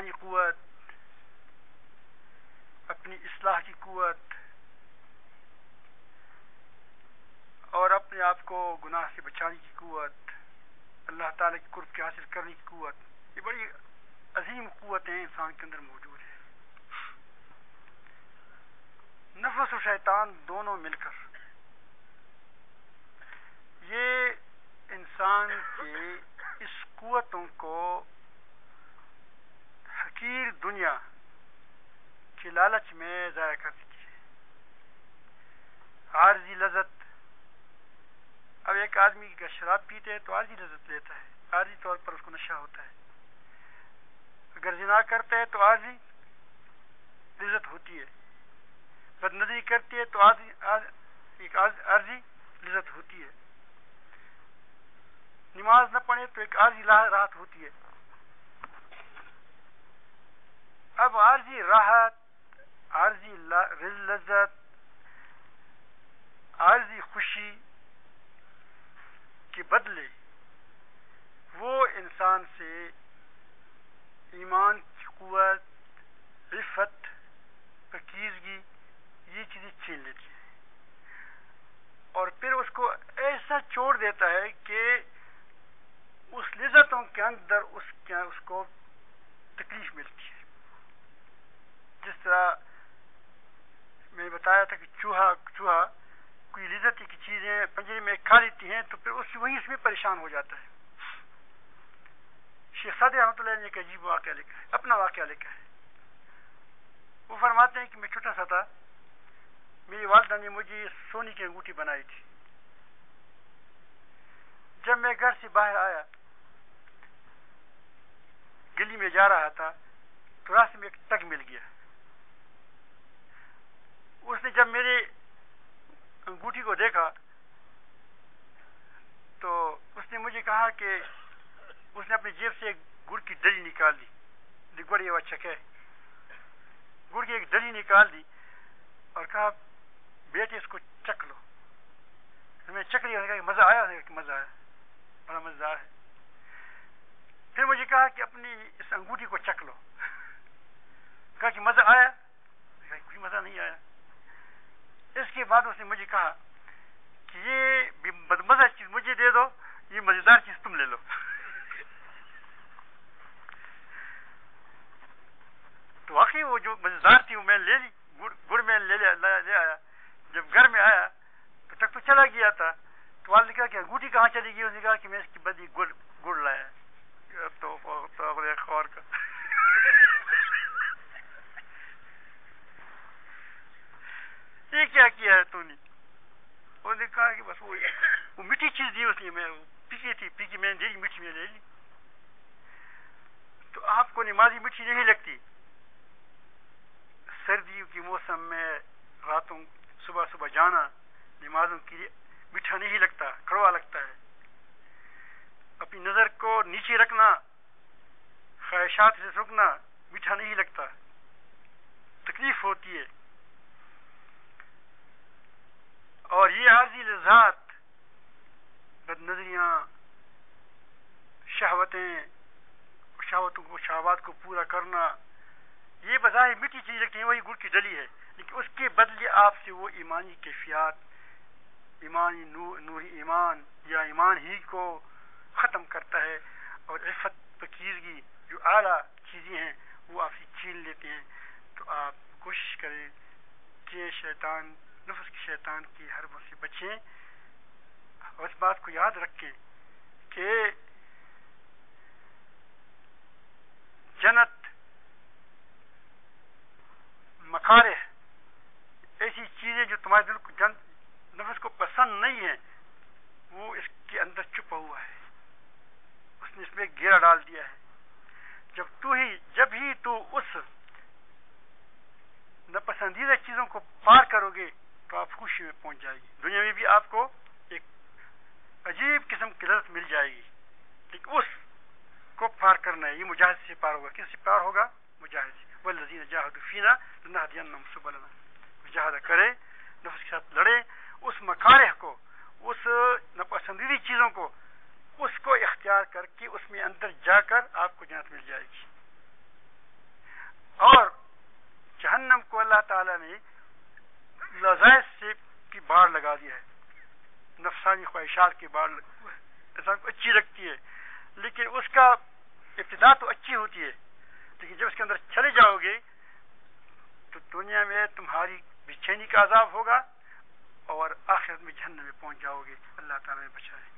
ایمانی قوت، اپنی اصلاح کی قوت اور اپنے آپ کو گناہ سے بچانے کی قوت، اللہ تعالیٰ کی قرب کے حاصل کرنے کی قوت، یہ بڑی عظیم قوتیں انسان کے اندر موجود ہیں. نفس و شیطان دونوں مل کر یہ انسان کے اس قوتوں کو حقیر دنیا کے لالچ میں ضائع کر دیتی ہے. عارضی لذت، اب ایک آدمی کا شراب پیتے ہے تو عارضی لذت لیتا ہے، عارضی طور پر اس کو نشہ ہوتا ہے. اگر زنا کرتا ہے تو عارضی لذت ہوتی ہے، بد نظری کرتی ہے تو ایک عارضی لذت ہوتی ہے، نماز نہ پڑھے تو ایک عارضی راحت ہوتی ہے. اب عارضی راحت، عارضی لذت، عارضی خوشی کے بدلے وہ انسان سے ایمان کی قوت، عفت، پاکیزگی یہ چیزیں چھین لیتی ہے اور پھر اس کو ایسا چھوڑ دیتا ہے کہ اس لذتوں کے اندر اس کو تکلیف ملتی ہے. جس طرح میں نے بتایا تھا کہ چوہا کوئی لذت کی چیزیں پنجرے میں کھا لیتی ہیں تو پھر وہی اس میں پریشان ہو جاتا ہے. شیخ سعدی رحمۃ اللہ نے ایک عجیب واقعہ لکھا ہے، اپنا واقعہ لکھا ہے. وہ فرماتے ہیں کہ میں چھوٹا سا تھا، میری والدہ نے مجھے سونے کی انگوٹھی بنائی تھی. جب میں گھر سے باہر آیا، گلی میں جا رہا تھا تو راستے میں ایک ٹگ مل گیا. اس نے جب میرے انگوٹھی کو دیکھا تو اس نے مجھے کہا کہ اس نے اپنی جیب سے ایک گڑ کی ڈلی نکال دی، گڑ یہ اچھا ہے، گڑ کی ایک ڈلی نکال دی اور کہا بیٹے اس کو چکھ لو. میں چکھ لیا، کہا کہ مزہ آیا، کہ مزہ آیا، بڑا مزیدار ہے. پھر مجھے کہا کہ اپنی اس انگوٹھی کو چکھ لو، کہا کہ مزہ آیا، کوئی مزہ نہیں آیا. اس کے بعد اس نے مجھے کہا کہ یہ بدمزہ چیز مجھے دے دو، یہ مزیدار چیز تم لے لو. تو واقعی وہ جو مزیدار تھی وہ میں لے لی، گڑ میں لے آیا. جب گھر میں آیا تو تک تو چلا گیا تھا، تو والد نے کہا کہ انگوٹھی کہاں چلی گئی؟ اس نے کہا کہ میں اس کی بدی گڑ لایا. تو خور کا یہ کیا کیا ہے تو نے؟ انہوں نے کہا کہ بس وہ میٹھی چیز دی اس نے، میں پی کی میں نے دے دی، میٹھی میں لے لی. تو آپ کو نمازی میٹھی نہیں لگتی؟ سردیوں کے موسم میں راتوں صبح جانا نمازوں کے لیے میٹھا نہیں لگتا، کڑوا لگتا ہے. اپنی نظر کو نیچے رکھنا، خواہشات سے رکنا میٹھا نہیں لگتا، تکلیف ہوتی ہے. اور یہ عارضی لذات، بد نظریاں، شہوات کو پورا کرنا، یہ بظاہر میٹھی چیز لگتی ہے، وہی گڑ کی ڈلی ہے، لیکن اس کے بدلے آپ سے وہ ایمانی کیفیات، ایمانی نوری ایمان یا ایمان ہی کو ختم کرتا ہے، اور عفت، پاکیزگی جو اعلیٰ چیزیں ہیں وہ آپ سے چھین لیتے ہیں. تو آپ کوشش کریں کہ نفس کی شیطان کی حربوں سے بچیں، اور اس بات کو یاد رکھیں کہ جنت، مکارہ، ایسی چیزیں جو تمہارے دل کو نفس کو پسند نہیں ہیں، وہ اس کے اندر چھپا ہوا ہے. اس نے اس میں گھیرا ڈال دیا ہے. جب ہی تو اس ناپسندیدہ چیزوں کو پار کرو گے تو آپ خوشی میں پہنچ جائے گی. دنیا میں بھی آپ کو ایک عجیب قسم کی لذت مل جائے گی، لیکن اس کو پار کرنا ہے. یہ مجاہد سے پار ہوگا. کس سے پار ہوگا؟ مجاہد سے. والذین جاہدوا فینا لنہدینہم سبلنا. مجاہدہ کرے، نفس کے ساتھ لڑے، اس مکارہ کو، اس ناپسندیدہ چیزوں کو، اس کو اختیار کر کے اس میں اندر جا کر آپ کو جنت مل جائے گی. کو اللہ تعالیٰ نے لذائذ سے کی باڑ لگا دیا ہے، نفسانی خواہشات کی باڑ انسان کو اچھی لگتی ہے، لیکن اس کا ابتدا تو اچھی ہوتی ہے، لیکن جب اس کے اندر چلے جاؤ گے تو دنیا میں تمہاری بے چینی کا عذاب ہوگا اور آخرت میں جہنم میں پہنچ جاؤ گے۔ اللہ تعالیٰ نے بچائے۔